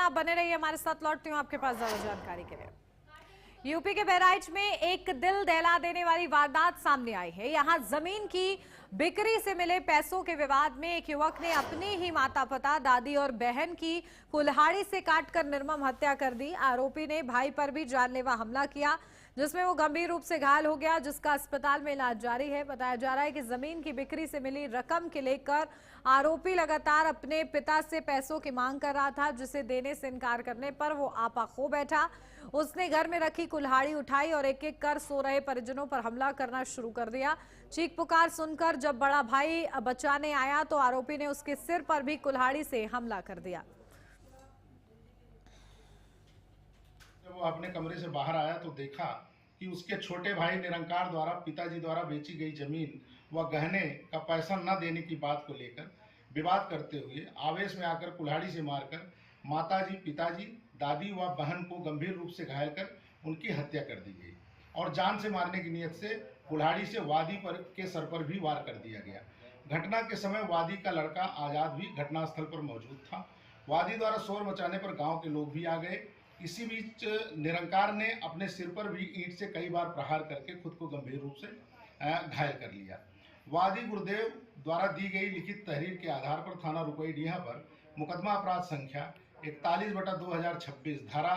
आप बने रहिए हमारे साथ, लौटती हूँ आपके पास ज्यादा जानकारी के लिए। यूपी के बहराइच में एक दिल दहला देने वाली वारदात सामने आई है। यहाँ जमीन की बिक्री से मिले पैसों के विवाद में एक युवक ने अपने ही माता पिता, दादी और बहन की कुल्हाड़ी से काटकर निर्मम हत्या कर दी। आरोपी ने भाई पर भी जानलेवा हमला किया, जिसमें वो गंभीर रूप से घायल हो गया, जिसका अस्पताल में इलाज जारी है। बताया जा रहा है कि जमीन की बिक्री से मिली रकम के लेकर आरोपी लगातार अपने पिता से पैसों की मांग कर रहा था, जिसे देने से इनकार करने पर वो आपा खो बैठा। उसने घर में रखी कुल्हाड़ी उठाई और एक एक कर सो रहे परिजनों पर हमला करना शुरू कर दिया। चीख पुकार सुनकर जब बड़ा भाई बचाने आया तो आरोपी ने उसके सिर पर भी कुल्हाड़ी से हमला कर दिया। जब वो अपने कमरे से बाहर आया तो देखा कि उसके छोटे भाई निरंकार द्वारा पिताजी द्वारा बेची गई जमीन व गहने का पैसा न देने की बात को लेकर विवाद करते हुए आवेश में आकर कुल्हाड़ी से मारकर माताजी, पिताजी, दादी व बहन को गंभीर रूप से घायल कर उनकी हत्या कर दी गई और जान से मारने की नीयत से कुल्हाड़ी से वादी पर के सर पर भी वार कर दिया गया। घटना के समय वादी का लड़का आजाद भी घटनास्थल पर मौजूद था। वादी द्वारा शोर मचाने पर गांव के लोग भी आ गए। इसी बीच निरंकार ने अपने सिर पर भी ईंट से कई बार प्रहार करके खुद को गंभीर रूप से घायल कर लिया। वादी गुरुदेव द्वारा दी गई लिखित तहरीर के आधार पर थाना रुपईडीहा पर मुकदमा अपराध संख्या 41/2026 धारा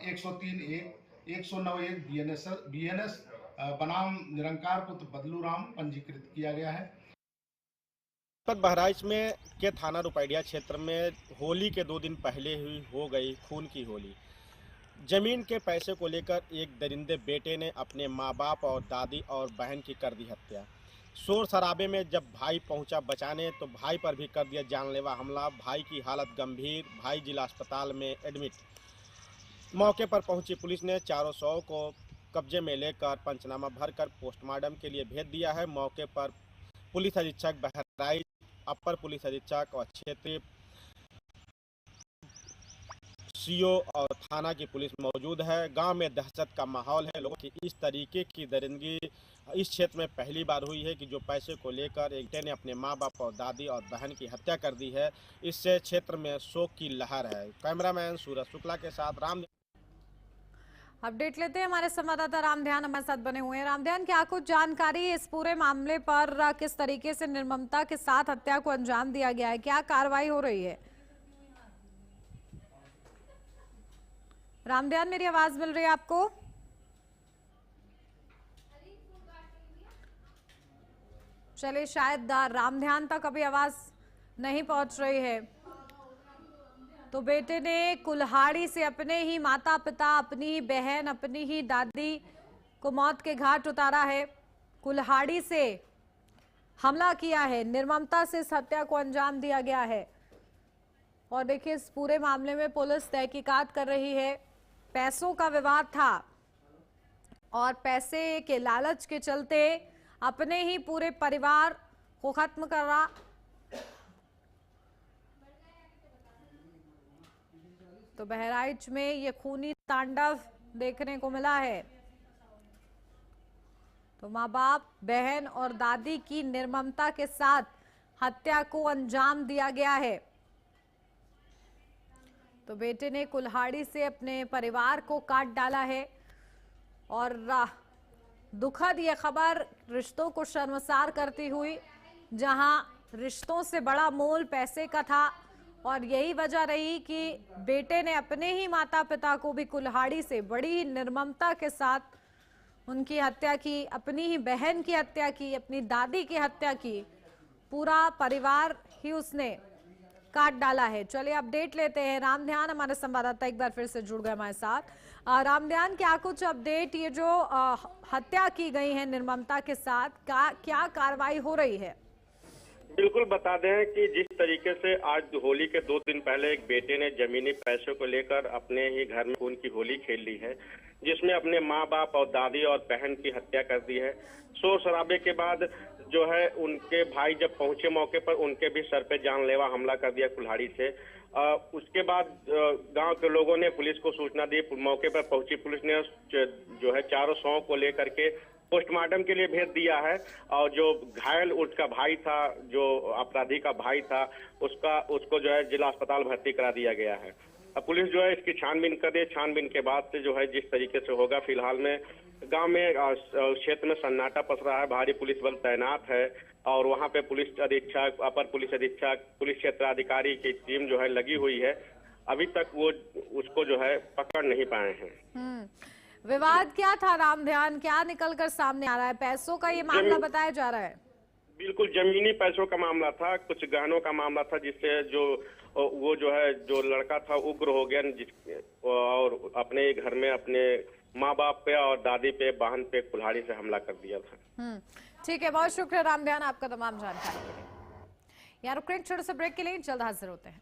103(1), 109(1) बीएनएस बनाम निरंकार पुत्र बदलू राम पंजीकृत किया गया है। बहराइच में के थाना रुपईडीहा क्षेत्र में होली के 2 दिन पहले हुई हो गई खून की होली। जमीन के पैसे को लेकर एक दरिंदे बेटे ने अपने माँ बाप और दादी और बहन की कर दी हत्या। शोर शराबे में जब भाई पहुंचा बचाने तो भाई पर भी कर दिया जानलेवा हमला। भाई की हालत गंभीर, भाई जिला अस्पताल में एडमिट। मौके पर पहुंची पुलिस ने चारों शव को कब्जे में लेकर पंचनामा भरकर पोस्टमार्टम के लिए भेज दिया है। मौके पर पुलिस अधीक्षक बहराइच, अपर पुलिस अधीक्षक और क्षेत्रीय सीओ और थाना की पुलिस मौजूद है। गांव में दहशत का माहौल है। लोगों की इस तरीके की दरिंदगी इस क्षेत्र में पहली बार हुई है कि जो पैसे को लेकर एक ने अपने मां बाप और दादी और बहन की हत्या कर दी है। इससे क्षेत्र में शोक की लहर है। कैमरामैन सूरज शुक्ला के साथ राम। अपडेट लेते हैं, हमारे संवाददाता रामध्यान हमारे साथ बने हुए हैं। रामध्यान, क्या कुछ जानकारी इस पूरे मामले पर, किस तरीके से निर्ममता के साथ हत्या को अंजाम दिया गया है, क्या कार्रवाई हो रही है? रामध्यान, मेरी आवाज मिल रही है आपको? चलिए, शायद रामध्यान तक अभी आवाज नहीं पहुंच रही है। तो बेटे ने कुल्हाड़ी से अपने ही माता पिता, अपनी ही बहन, अपनी ही दादी को मौत के घाट उतारा है। कुल्हाड़ी से हमला किया है, निर्ममता से इस हत्या को अंजाम दिया गया है। और देखिए, इस पूरे मामले में पुलिस तहकीकात कर रही है। पैसों का विवाद था और पैसे के लालच के चलते अपने ही पूरे परिवार को खत्म कर रहा। तो बहराइच में ये खूनी तांडव देखने को मिला है। तो माँ बाप, बहन और दादी की निर्ममता के साथ हत्या को अंजाम दिया गया है। तो बेटे ने कुल्हाड़ी से अपने परिवार को काट डाला है और दुखद ये खबर रिश्तों को शर्मसार करती हुई, जहां रिश्तों से बड़ा मोल पैसे का था और यही वजह रही कि बेटे ने अपने ही माता पिता को भी कुल्हाड़ी से बड़ी ही निर्ममता के साथ उनकी हत्या की, अपनी ही बहन की हत्या की, अपनी दादी की हत्या की। पूरा परिवार ही उसने काट डाला है। चलिए अपडेट लेते हैं। रामध्यान हमारे संवाददाता एक बार फिर से जुड़ गए हमारे साथ। रामध्यान, क्या कुछ अपडेट, ये जो हत्या की गई है निर्ममता के साथ, क्या कार्रवाई हो रही है? बिल्कुल बता दें कि जिस तरीके से आज होली के 2 दिन पहले एक बेटे ने जमीनी पैसों को लेकर अपने ही घर में खून की होली खेल ली है, जिसमें अपने माँ बाप और दादी और बहन की हत्या कर दी है। शोर शराबे के बाद जो है उनके भाई जब पहुंचे मौके पर, उनके भी सर पे जानलेवा हमला कर दिया कुल्हाड़ी से। उसके बाद गांव के लोगों ने पुलिस को सूचना दी। मौके पर पहुंची पुलिस ने जो है चारों शवों को लेकर के पोस्टमार्टम के लिए भेज दिया है और जो घायल उसका भाई था, जो अपराधी का भाई था, उसको जो है जिला अस्पताल भर्ती करा दिया गया है। अब पुलिस जो है इसकी छानबीन कर रही है। छानबीन के बाद से जो है जिस तरीके से होगा, फिलहाल में गांव में क्षेत्र में सन्नाटा पस रहा है, भारी पुलिस बल तैनात है और वहां पे पुलिस अधीक्षक, अपर पुलिस अधीक्षक, पुलिस क्षेत्राधिकारी की टीम जो है लगी हुई है। अभी तक वो उसको जो है पकड़ नहीं पाए हैं। विवाद क्या था रामध्यान, क्या निकलकर सामने आ रहा है? पैसों का ये मामला बताया जा रहा है। बिल्कुल जमीनी पैसों का मामला था, कुछ गहनों का मामला था, जिससे जो है जो लड़का था उग्र हो गया और अपने घर में अपने माँ बाप पे और दादी पे, बहन पे कुल्हाड़ी से हमला कर दिया था। ठीक है, बहुत शुक्रिया रामध्यान आपका तमाम जानकारी के लिए। यहाँ रुक रहे हैं छोटे से ब्रेक के लिए, जल्द हाजिर होते हैं।